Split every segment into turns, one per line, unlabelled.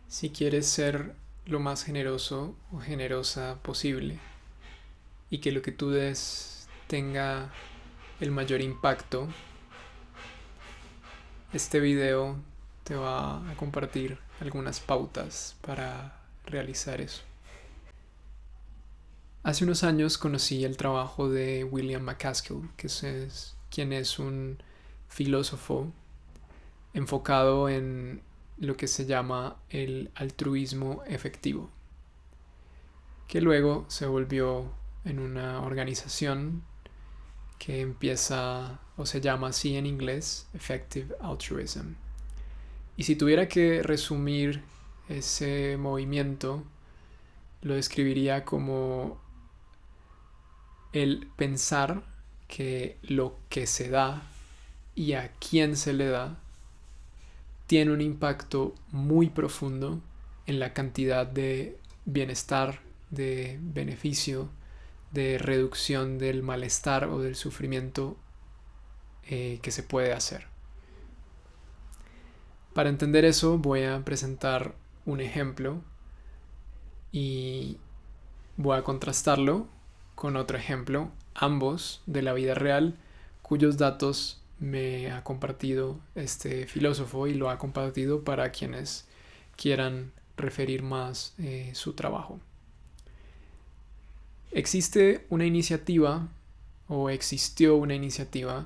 Si quieres ser lo más generoso o generosa posible y que lo que tú des tenga el mayor impacto, este video te va a compartir algunas pautas para realizar eso. Hace unos años conocí el trabajo de William McCaskill, quien es un filósofo enfocado en lo que se llama el altruismo efectivo, que luego se volvió en una organización que empieza o se llama así en inglés Effective Altruism. Y si tuviera que resumir ese movimiento, lo describiría como el pensar que lo que se da y a quién se le da tiene un impacto muy profundo en la cantidad de bienestar, de beneficio, de reducción del malestar o del sufrimiento que se puede hacer. Para entender eso voy a presentar un ejemplo y voy a contrastarlo con otro ejemplo, ambos de la vida real, cuyos datos me ha compartido este filósofo y lo ha compartido para quienes quieran referir más su trabajo. Existe una iniciativa o existió una iniciativa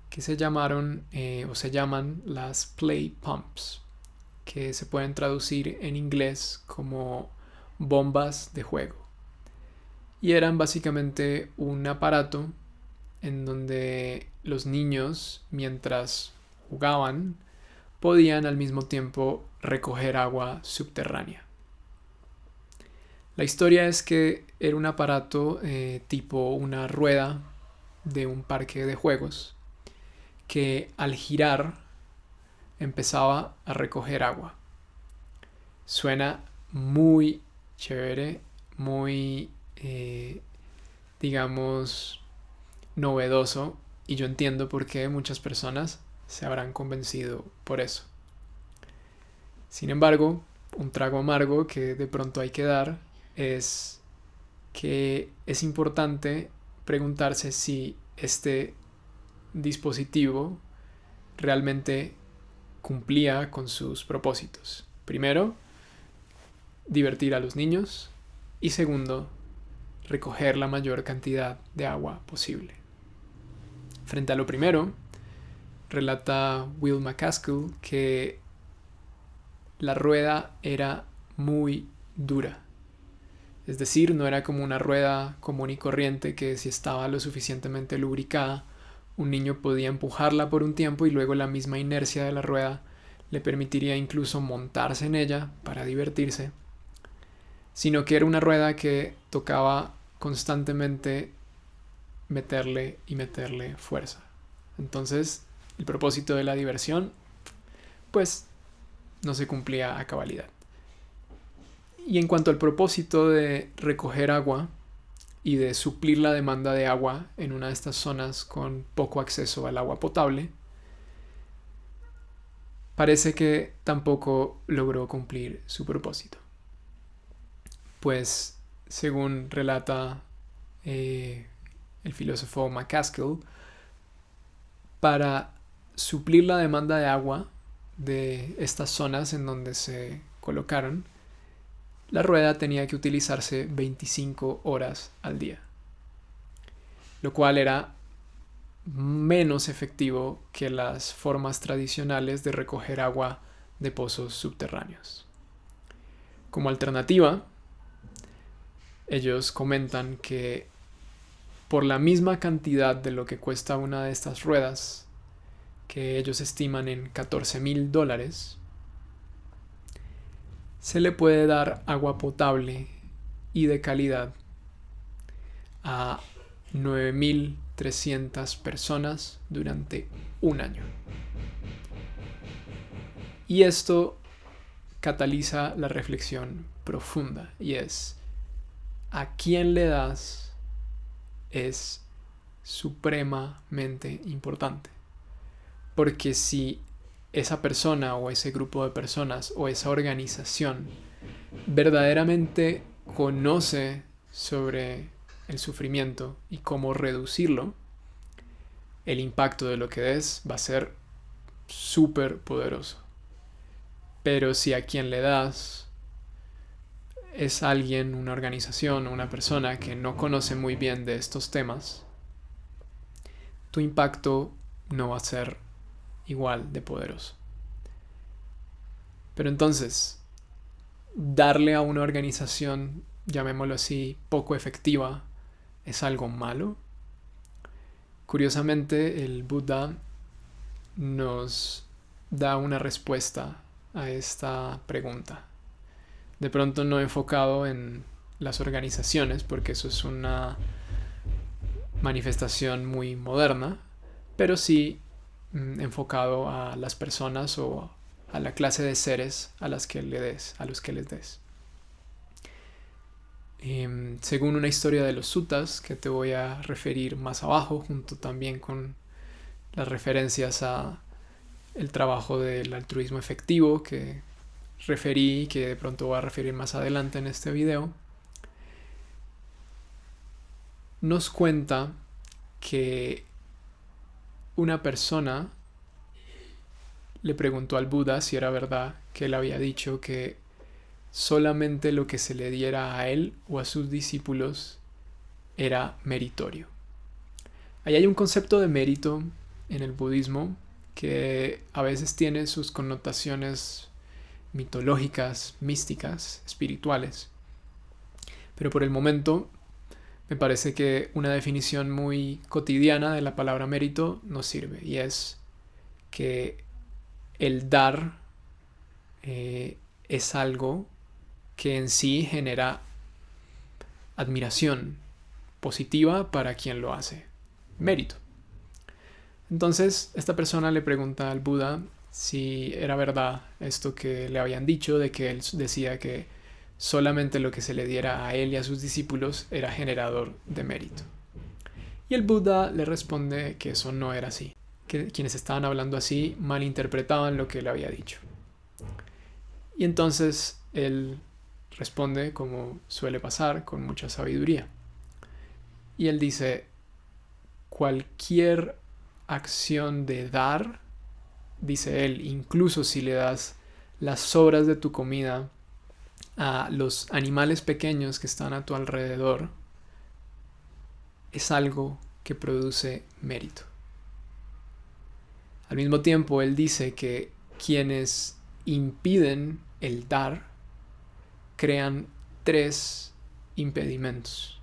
que se llamaron o se llaman las play pumps, que se pueden traducir en inglés como bombas de juego. Y eran básicamente un aparato en donde los niños, mientras jugaban, podían al mismo tiempo recoger agua subterránea. La historia es que era un aparato tipo una rueda de un parque de juegos que al girar empezaba a recoger agua. Suena muy chévere, muy, digamos, novedoso, y yo entiendo por qué muchas personas se habrán convencido por eso. Sin embargo, un trago amargo que de pronto hay que dar es que es importante preguntarse si este dispositivo realmente cumplía con sus propósitos. Primero, divertir a los niños y segundo, recoger la mayor cantidad de agua posible. Frente a lo primero, relata Will McCaskill que la rueda era muy dura. Es decir, no era como una rueda común y corriente que si estaba lo suficientemente lubricada, un niño podía empujarla por un tiempo y luego la misma inercia de la rueda le permitiría incluso montarse en ella para divertirse, sino que era una rueda que tocaba constantemente meterle y meterle fuerza. Entonces, el propósito de la diversión, pues, no se cumplía a cabalidad. Y en cuanto al propósito de recoger agua y de suplir la demanda de agua en una de estas zonas con poco acceso al agua potable, parece que tampoco logró cumplir su propósito. Pues, según relata el filósofo McCaskill, para suplir la demanda de agua de estas zonas en donde se colocaron, la rueda tenía que utilizarse 25 horas al día, lo cual era menos efectivo que las formas tradicionales de recoger agua de pozos subterráneos. Como alternativa, ellos comentan que por la misma cantidad de lo que cuesta una de estas ruedas, que ellos estiman en $14,000, se le puede dar agua potable y de calidad a 9,300 personas durante un año. Y esto cataliza la reflexión profunda, y es: ¿a quién le das? Es supremamente importante. Porque si esa persona o ese grupo de personas o esa organización verdaderamente conoce sobre el sufrimiento y cómo reducirlo, el impacto de lo que des va a ser súper poderoso. Pero si a quien le das es alguien, una organización o una persona que no conoce muy bien de estos temas, tu impacto no va a ser igual de poderoso. Pero entonces, darle a una organización, llamémoslo así, poco efectiva, ¿es algo malo? Curiosamente, el Buda nos da una respuesta a esta pregunta. De pronto no enfocado en las organizaciones, porque eso es una manifestación muy moderna, pero sí enfocado a las personas o a la clase de seres a los que les des. Según una historia de los suttas que te voy a referir más abajo, junto también con las referencias a el trabajo del altruismo efectivo que referí y que de pronto voy a referir más adelante en este video, nos cuenta que una persona le preguntó al Buda si era verdad que él había dicho que solamente lo que se le diera a él o a sus discípulos era meritorio. Ahí hay un concepto de mérito en el budismo que a veces tiene sus connotaciones mitológicas, místicas, espirituales. Pero por el momento me parece que una definición muy cotidiana de la palabra mérito nos sirve, y es que el dar es algo que en sí genera admiración positiva para quien lo hace. Mérito. Entonces, esta persona le pregunta al Buda si era verdad esto que le habían dicho, de que él decía que solamente lo que se le diera a él y a sus discípulos era generador de mérito. Y el Buda le responde que eso no era así, que quienes estaban hablando así malinterpretaban lo que él había dicho. Y entonces él responde, como suele pasar, con mucha sabiduría. Y él dice, cualquier acción de dar, dice él, incluso si le das las sobras de tu comida a los animales pequeños que están a tu alrededor, es algo que produce mérito. Al mismo tiempo, él dice que quienes impiden el dar crean 3 impedimentos.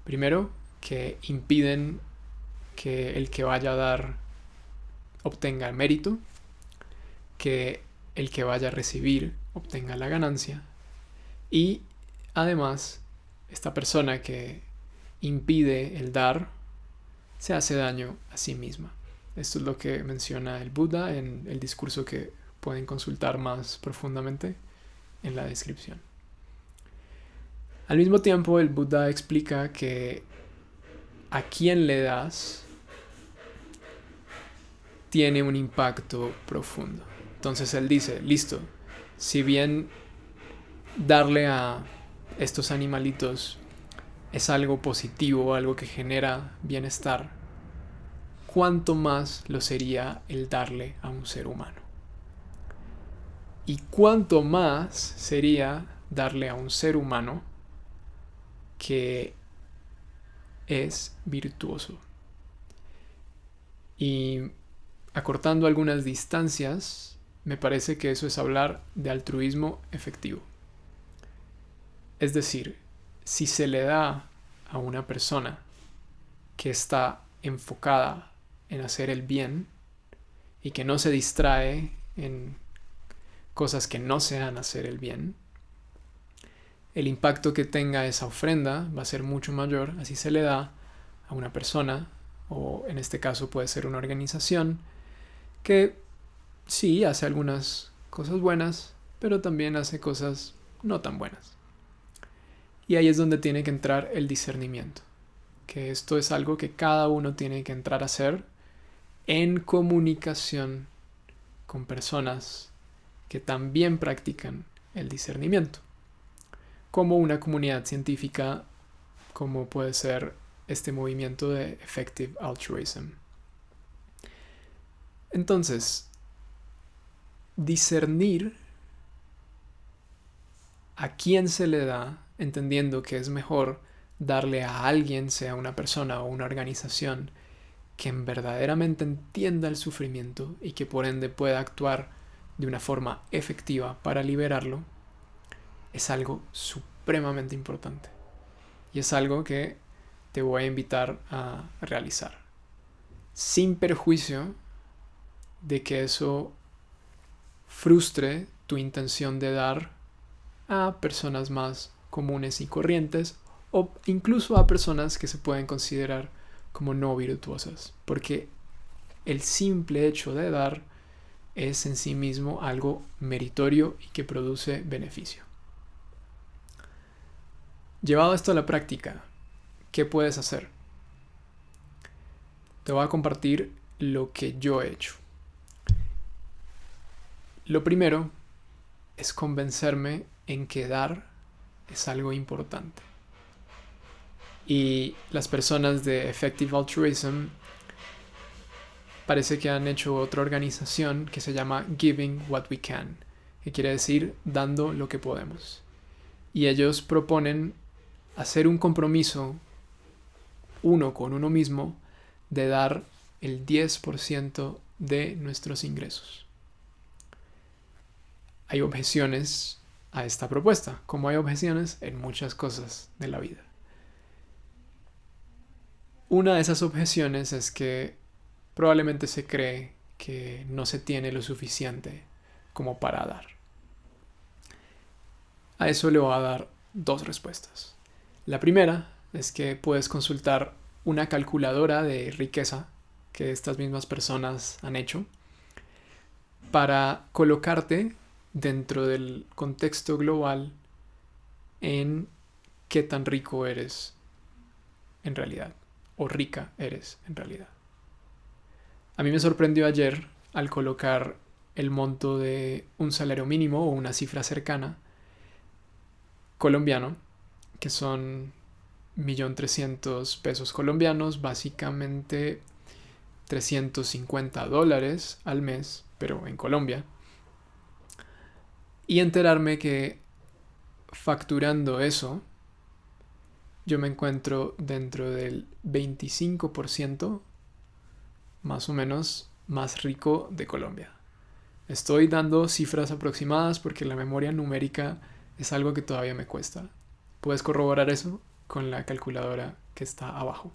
Primero, que impiden que el que vaya a dar obtenga el mérito, que el que vaya a recibir obtenga la ganancia, y además esta persona que impide el dar se hace daño a sí misma. Esto es lo que menciona el Buda en el discurso que pueden consultar más profundamente en la descripción. Al mismo tiempo, el Buda explica que a quien le das tiene un impacto profundo. Entonces él dice, listo, si bien darle a estos animalitos es algo positivo, algo que genera bienestar, ¿cuánto más lo sería el darle a un ser humano? ¿Y cuánto más sería darle a un ser humano que es virtuoso? Y acortando algunas distancias, me parece que eso es hablar de altruismo efectivo. Es decir, si se le da a una persona que está enfocada en hacer el bien y que no se distrae en cosas que no sean hacer el bien, el impacto que tenga esa ofrenda va a ser mucho mayor. Así se le da a una persona, o en este caso puede ser una organización, que sí hace algunas cosas buenas, pero también hace cosas no tan buenas. Y ahí es donde tiene que entrar el discernimiento, que esto es algo que cada uno tiene que entrar a hacer en comunicación con personas que también practican el discernimiento, como una comunidad científica, como puede ser este movimiento de Effective Altruism. Entonces, discernir a quién se le da, entendiendo que es mejor darle a alguien, sea una persona o una organización, que verdaderamente entienda el sufrimiento y que por ende pueda actuar de una forma efectiva para liberarlo, es algo supremamente importante. Y es algo que te voy a invitar a realizar, sin perjuicio de que eso frustre tu intención de dar a personas más comunes y corrientes, o incluso a personas que se pueden considerar como no virtuosas, porque el simple hecho de dar es en sí mismo algo meritorio y que produce beneficio. Llevado esto a la práctica, ¿qué puedes hacer? Te voy a compartir lo que yo he hecho. Lo primero es convencerme en que dar es algo importante. Y las personas de Effective Altruism parece que han hecho otra organización que se llama Giving What We Can, que quiere decir dando lo que podemos. Y ellos proponen hacer un compromiso uno con uno mismo de dar el 10% de nuestros ingresos. Hay objeciones a esta propuesta, como hay objeciones en muchas cosas de la vida. Una de esas objeciones es que probablemente se cree que no se tiene lo suficiente como para dar. A eso le voy a dar dos respuestas. La primera es que puedes consultar una calculadora de riqueza que estas mismas personas han hecho para colocarte dentro del contexto global en qué tan rico eres en realidad, o rica eres en realidad. A mí me sorprendió ayer al colocar el monto de un salario mínimo o una cifra cercana colombiano, que son 1.300.000 pesos colombianos, básicamente $350 al mes, pero en Colombia. Y enterarme que facturando eso, yo me encuentro dentro del 25% más o menos más rico de Colombia. Estoy dando cifras aproximadas porque la memoria numérica es algo que todavía me cuesta. Puedes corroborar eso con la calculadora que está abajo.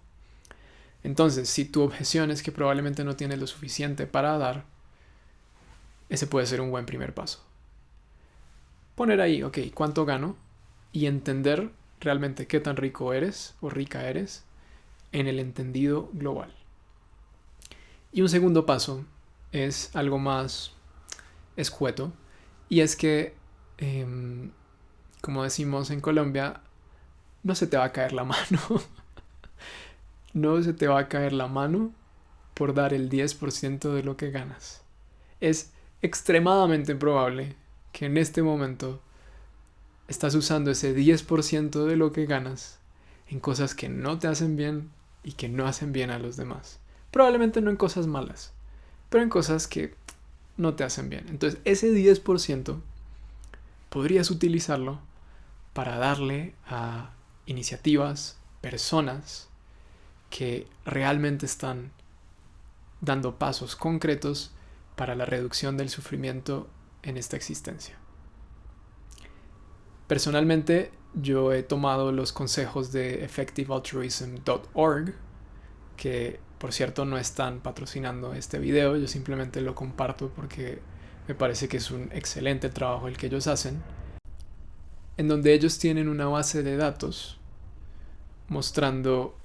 Entonces, si tu objeción es que probablemente no tienes lo suficiente para dar, ese puede ser un buen primer paso. Poner ahí, ok, ¿cuánto gano? Y entender realmente qué tan rico eres o rica eres en el entendido global. Y un segundo paso es algo más escueto, y es que, como decimos en Colombia, no se te va a caer la mano. No se te va a caer la mano por dar el 10% de lo que ganas. Es extremadamente probable que en este momento estás usando ese 10% de lo que ganas en cosas que no te hacen bien y que no hacen bien a los demás. Probablemente no en cosas malas, pero en cosas que no te hacen bien. Entonces, ese 10% podrías utilizarlo para darle a iniciativas, personas que realmente están dando pasos concretos para la reducción del sufrimiento en esta existencia. Personalmente, yo he tomado los consejos de effectivealtruism.org, que por cierto no están patrocinando este video, yo simplemente lo comparto porque me parece que es un excelente trabajo el que ellos hacen, en donde ellos tienen una base de datos mostrando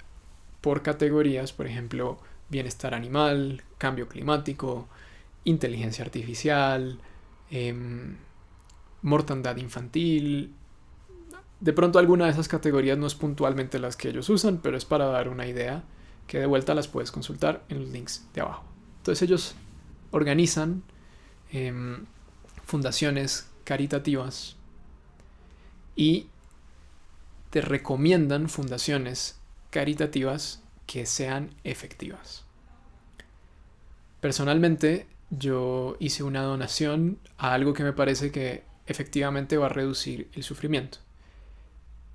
por categorías, por ejemplo, bienestar animal, cambio climático, inteligencia artificial, mortandad infantil. De pronto alguna de esas categorías no es puntualmente las que ellos usan, pero es para dar una idea que de vuelta las puedes consultar en los links de abajo. Entonces ellos organizan fundaciones caritativas y te recomiendan fundaciones caritativas que sean efectivas. Personalmente, yo hice una donación a algo que me parece que efectivamente va a reducir el sufrimiento,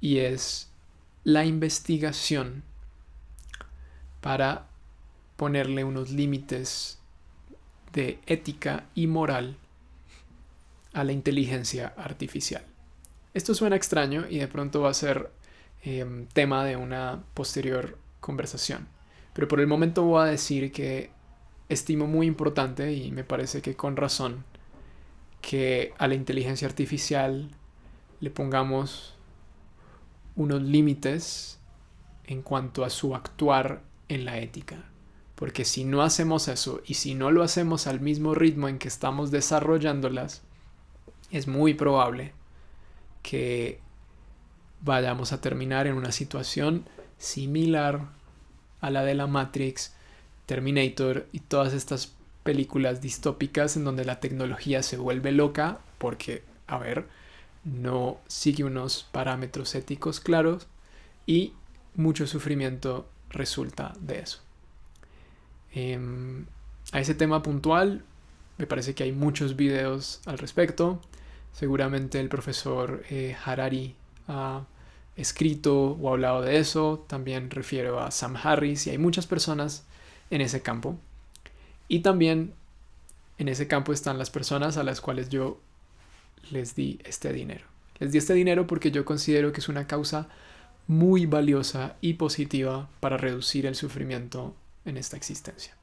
y es la investigación para ponerle unos límites de ética y moral a la inteligencia artificial. Esto suena extraño y de pronto va a ser tema de una posterior conversación, pero por el momento voy a decir que estimo muy importante, y me parece que con razón, que a la inteligencia artificial le pongamos unos límites en cuanto a su actuar en la ética. Porque si no hacemos eso, y si no lo hacemos al mismo ritmo en que estamos desarrollándolas, es muy probable que vayamos a terminar en una situación similar a la de la Matrix, Terminator y todas estas películas distópicas en donde la tecnología se vuelve loca porque, a ver, no sigue unos parámetros éticos claros y mucho sufrimiento resulta de eso. A ese tema puntual me parece que hay muchos videos al respecto. Seguramente el profesor Harari ha escrito o hablado de eso. También refiero a Sam Harris, y hay muchas personas en ese campo. Y también en ese campo están las personas a las cuales yo les di este dinero. Les di este dinero porque yo considero que es una causa muy valiosa y positiva para reducir el sufrimiento en esta existencia.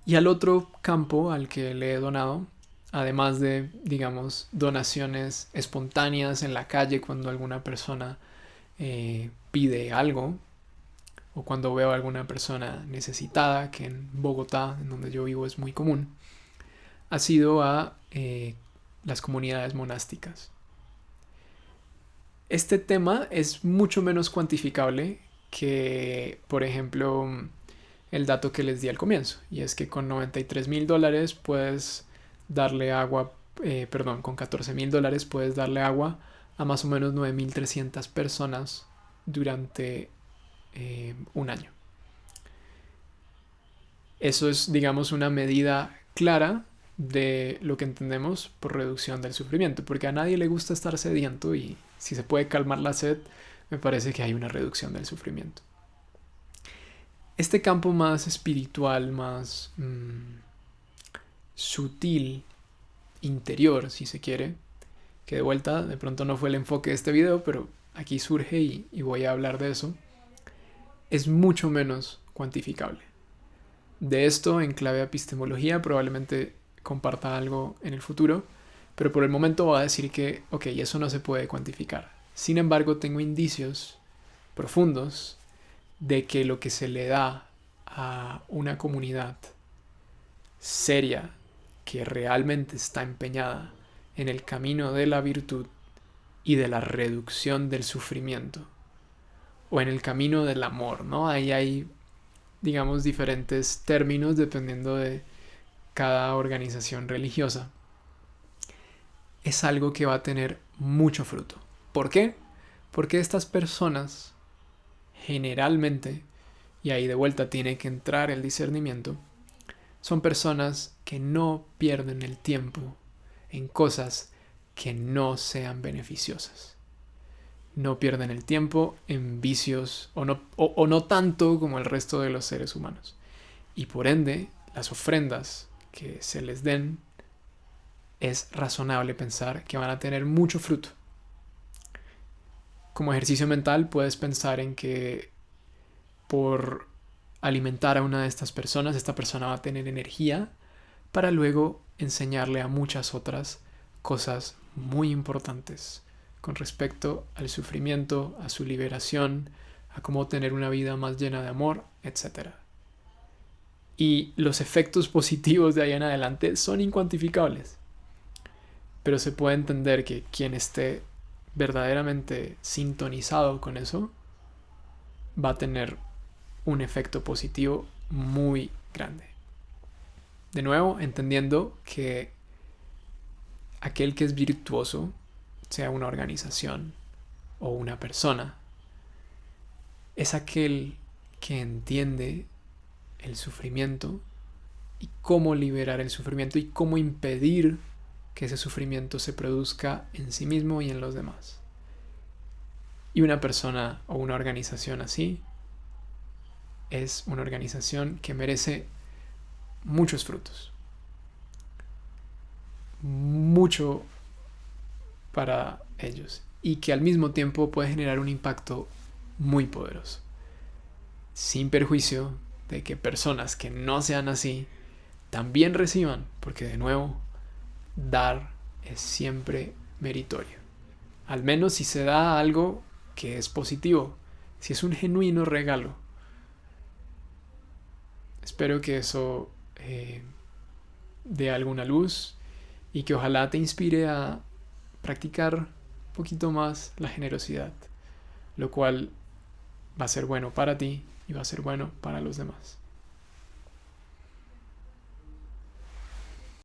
Y al otro campo al que le he donado, además de, digamos, donaciones espontáneas en la calle cuando alguna persona pide algo, o cuando veo a alguna persona necesitada, que en Bogotá, en donde yo vivo, es muy común, ha sido a las comunidades monásticas. Este tema es mucho menos cuantificable que, por ejemplo, el dato que les di al comienzo, y es que con $93,000 puedes darle agua, con $14,000 puedes darle agua a más o menos 9,300 personas durante un año. Eso es, digamos, una medida clara de lo que entendemos por reducción del sufrimiento, porque a nadie le gusta estar sediento, y si se puede calmar la sed, me parece que hay una reducción del sufrimiento. Este campo más espiritual, más sutil, interior, si se quiere, que de vuelta, de pronto no fue el enfoque de este video, pero aquí surge y voy a hablar de eso, es mucho menos cuantificable. De esto, en clave epistemología, probablemente comparta algo en el futuro, pero por el momento voy a decir que, ok, eso no se puede cuantificar. Sin embargo, tengo indicios profundos de que lo que se le da a una comunidad seria, que realmente está empeñada en el camino de la virtud y de la reducción del sufrimiento, o en el camino del amor, ¿no? Ahí hay, digamos, diferentes términos dependiendo de cada organización religiosa. Es algo que va a tener mucho fruto. ¿Por qué? Porque estas personas generalmente, y ahí de vuelta tiene que entrar el discernimiento, son personas que no pierden el tiempo en cosas que no sean beneficiosas. No pierden el tiempo en vicios, o no tanto como el resto de los seres humanos. Y por ende, las ofrendas que se les den, es razonable pensar que van a tener mucho fruto. Como ejercicio mental puedes pensar en que por alimentar a una de estas personas, esta persona va a tener energía para luego enseñarle a muchas otras cosas muy importantes con respecto al sufrimiento, a su liberación, a cómo tener una vida más llena de amor, etc. Y los efectos positivos de ahí en adelante son incuantificables. Pero se puede entender que quien esté verdaderamente sintonizado con eso va a tener un efecto positivo muy grande. De nuevo, entendiendo que aquel que es virtuoso, sea una organización o una persona, es aquel que entiende el sufrimiento y cómo liberar el sufrimiento y cómo impedir que ese sufrimiento se produzca en sí mismo y en los demás. Y una persona o una organización así es una organización que merece muchos frutos. Mucho para ellos. Y que al mismo tiempo puede generar un impacto muy poderoso. Sin perjuicio de que personas que no sean así también reciban. Porque de nuevo, dar es siempre meritorio. Al menos si se da algo que es positivo. Si es un genuino regalo. Espero que eso dé alguna luz y que ojalá te inspire a practicar un poquito más la generosidad, lo cual va a ser bueno para ti y va a ser bueno para los demás.